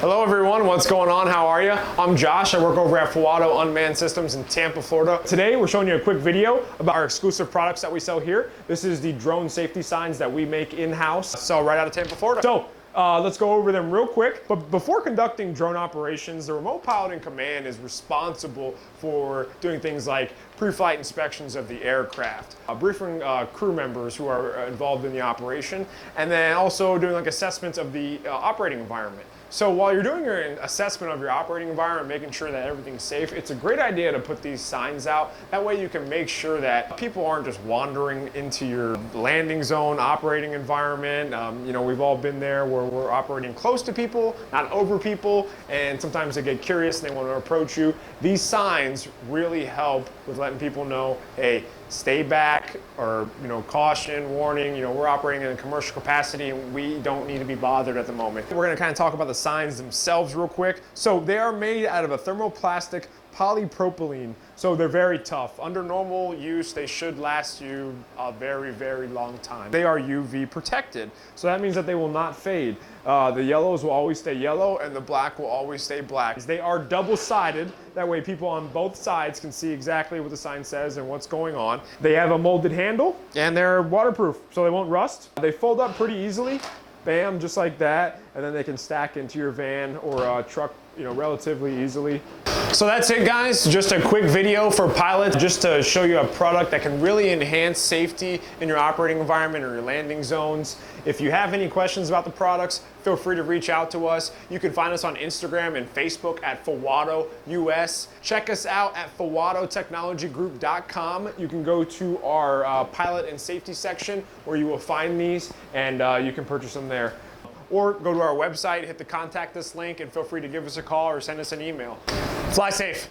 Hello everyone, what's going on? How are you? I'm Josh. I work over at Fowado Unmanned Systems in Tampa, Florida. Today we're showing you a quick video about our exclusive products that we sell here. This is the drone safety signs that we make in-house, sell right out of Tampa, Florida. So let's go over them real quick. But before conducting drone operations, the remote pilot in command is responsible for doing things like pre-flight inspections of the aircraft, briefing crew members who are involved in the operation, and then also doing like assessments of the operating environment. So while you're doing your assessment of your operating environment, making sure that everything's safe, it's a great idea to put these signs out. That way you can make sure that people aren't just wandering into your landing zone operating environment. You know, we've all been there where we're operating close to people, not over people, and sometimes they get curious and they want to approach you. These signs really help with letting people know, hey, stay back, or, you know, caution, warning, you know, we're operating in a commercial capacity and we don't need to be bothered at the moment. We're gonna kind of talk about the signs themselves real quick. So they are made out of a Thermo Plastic Polypropylene. So they're very tough. Under normal use, they should last you a very, very long time. They are UV protected. So that means that they will not fade. The yellows will always stay yellow and the black will always stay black. They are double-sided. That way people on both sides can see exactly what the sign says and what's going on. They have a molded handle and they're waterproof, so they won't rust. They fold up pretty easily. Bam, just like that. And then they can stack into your van or truck, you know, relatively easily. So that's it, guys. Just a quick video for pilots, just to show you a product that can really enhance safety in your operating environment or your landing zones. If you have any questions about the products, feel free to reach out to us. You can find us on Instagram and Facebook at Fowado US. Check us out at FowadoTechnologyGroup.com. You can go to our pilot and safety section where you will find these, and you can purchase them there. Or go to our website, hit the contact us link, and feel free to give us a call or send us an email. Fly safe.